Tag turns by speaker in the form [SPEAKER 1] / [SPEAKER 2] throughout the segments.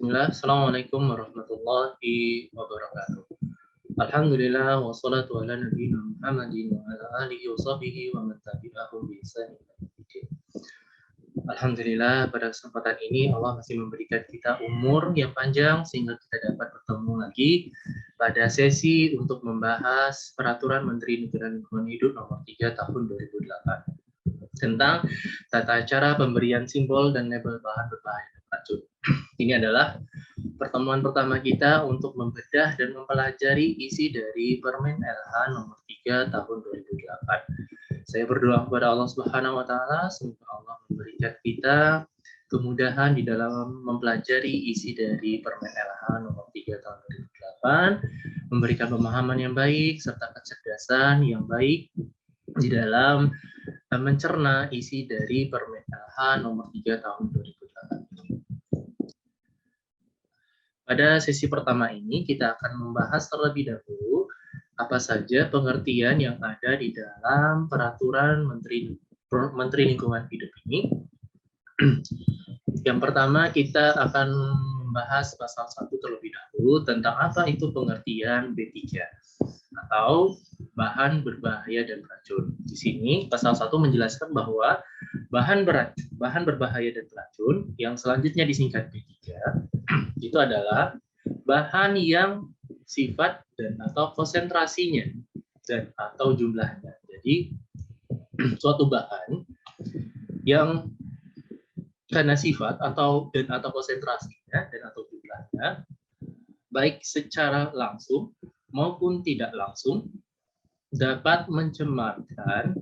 [SPEAKER 1] Bismillah, Assalamualaikum warahmatullahi wabarakatuh. Alhamdulillah, wassalatu ala nabiyina Muhammadin wa ala alihi wa sahbihi wa man tabi'ahum bi ihsan ila yaumil. Alhamdulillah, pada kesempatan ini Allah masih memberikan kita umur yang panjang sehingga kita dapat bertemu lagi pada sesi untuk membahas Peraturan Menteri Negara Lingkungan Hidup Nomor 3 Tahun 2008 tentang tata cara pemberian simbol dan label bahan berbahaya dan racun. Ini adalah pertemuan pertama kita untuk membedah dan mempelajari isi dari Permen LH nomor 3 tahun 2008. Saya berdoa kepada Allah Subhanahu wa taala semoga Allah memberikan kita kemudahan di dalam mempelajari isi dari Permen LH nomor 3 tahun 2008, memberikan pemahaman yang baik serta kecerdasan yang baik di dalam mencerna isi dari Permen LH nomor 3 tahun 2008. Pada sesi pertama ini kita akan membahas terlebih dahulu apa saja pengertian yang ada di dalam Peraturan Menteri Lingkungan Hidup ini. Yang pertama kita akan membahas pasal 1 terlebih dahulu tentang apa itu pengertian B3 atau bahan berbahaya dan beracun. Di sini pasal 1 menjelaskan bahwa bahan berbahaya dan beracun yang selanjutnya disingkat B3 itu adalah bahan yang sifat dan atau konsentrasinya dan atau jumlahnya. Jadi suatu bahan yang karena sifat atau konsentrasinya dan atau jumlahnya baik secara langsung maupun tidak langsung dapat mencemarkan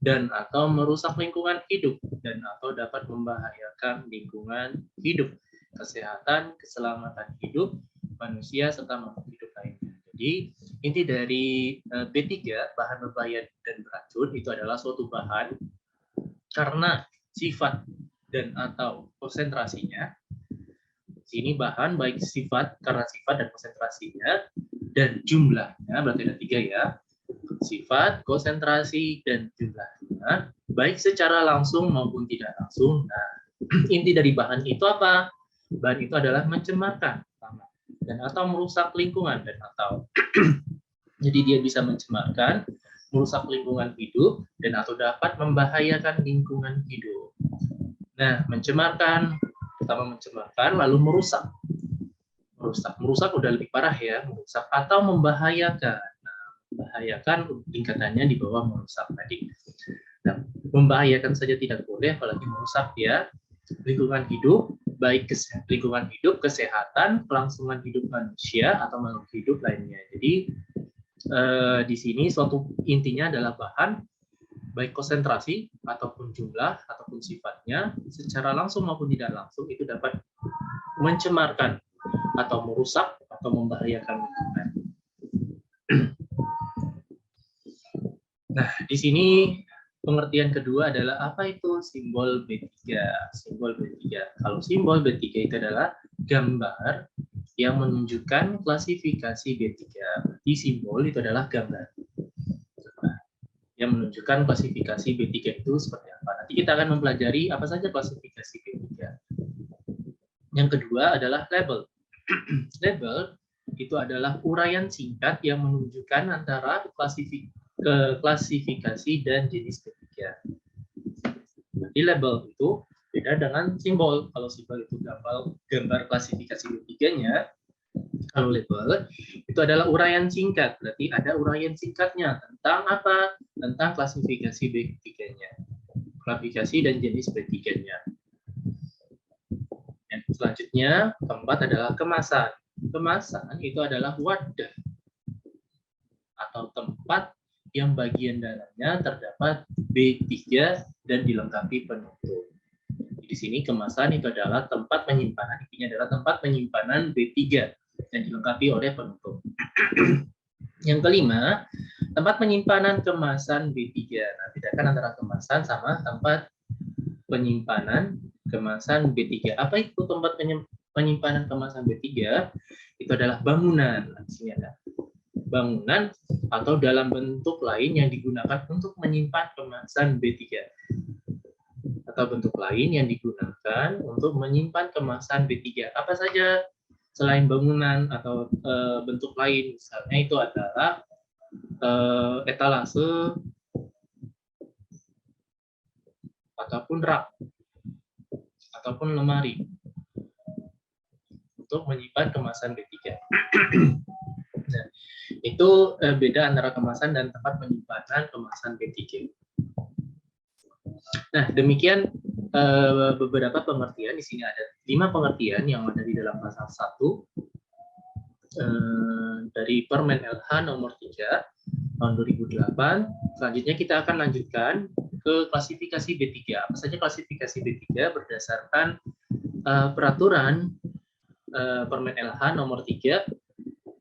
[SPEAKER 1] dan atau merusak lingkungan hidup dan atau dapat membahayakan lingkungan hidup, kesehatan, keselamatan hidup manusia serta makhluk hidup lainnya. Jadi inti dari B3 bahan berbahaya dan beracun itu adalah suatu bahan karena sifat dan atau konsentrasinya. Sini bahan baik sifat karena sifat dan konsentrasinya dan jumlahnya berarti ada 3 ya. Sifat, konsentrasi, dan jumlahnya baik secara langsung maupun tidak langsung. Nah, inti dari bahan itu apa? Bahan itu adalah mencemarkan dan atau merusak lingkungan dan atau jadi dia bisa mencemarkan, merusak lingkungan hidup dan atau dapat membahayakan lingkungan hidup. Nah, mencemarkan, pertama mencemarkan lalu merusak udah lebih parah ya, merusak atau membahayakan. Nah, membahayakan tingkatannya di bawah merusak tadi. Nah, membahayakan saja tidak boleh, apalagi merusak ya lingkungan hidup, baik lingkungan hidup, kesehatan, kelangsungan hidup manusia atau makhluk hidup lainnya. Jadi di sini suatu intinya adalah bahan baik konsentrasi ataupun jumlah ataupun sifatnya secara langsung maupun tidak langsung itu dapat mencemarkan atau merusak atau membahayakan lingkungan. Nah, di sini pengertian kedua adalah apa itu simbol B3. Simbol B3. Kalau simbol B3 itu adalah gambar yang menunjukkan klasifikasi B3. Di simbol itu adalah gambar yang menunjukkan klasifikasi B3 itu seperti apa. Nanti kita akan mempelajari apa saja klasifikasi B3. Yang kedua adalah label. Label itu adalah uraian singkat yang menunjukkan antara klasifikasi dan jenis B3. Jadi label itu beda dengan simbol. Kalau simbol itu gambar klasifikasi B3-nya, kalau label itu adalah uraian singkat. Berarti ada uraian singkatnya tentang apa? Tentang klasifikasi B3-nya. Klasifikasi dan jenis B3-nya. Yang selanjutnya, keempat adalah kemasan. Kemasan itu adalah wadah atau tempat yang bagian dalamnya terdapat B3 dan dilengkapi penutup. Di sini kemasan itu adalah tempat penyimpanan, intinya adalah tempat penyimpanan B3 dan dilengkapi oleh penutup. Yang kelima, tempat penyimpanan kemasan B3. Nah, bedakan antara kemasan sama tempat penyimpanan kemasan B3. Apa itu tempat penyimpanan kemasan B3? Itu adalah bangunan. Nah, di sini ada bangunan atau dalam bentuk lain yang digunakan untuk menyimpan kemasan B3. atau bentuk lain yang digunakan untuk menyimpan kemasan B3. Apa saja selain bangunan atau bentuk lain, misalnya itu adalah etalase ataupun rak ataupun lemari untuk menyimpan kemasan B3. Nah, itu beda antara kemasan dan tempat penyimpanan kemasan B3. Nah, demikian beberapa pengertian. Di sini ada 5 pengertian yang ada di dalam pasal 1 dari Permen LH nomor 3 tahun 2008. Selanjutnya kita akan lanjutkan ke klasifikasi B3. Apa saja klasifikasi B3 berdasarkan peraturan Permen LH nomor 3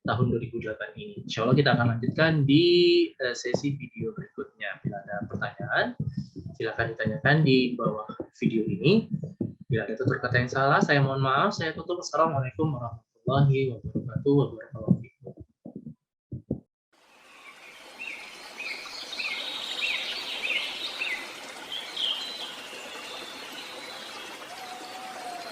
[SPEAKER 1] tahun 2008 ini. Insya Allah kita akan lanjutkan di sesi video berikutnya. Bila ada pertanyaan, silakan ditanyakan di bawah video ini. Bila ada tutur kata yang salah, saya mohon maaf. Saya tutup. Assalamualaikum warahmatullahi wabarakatuh.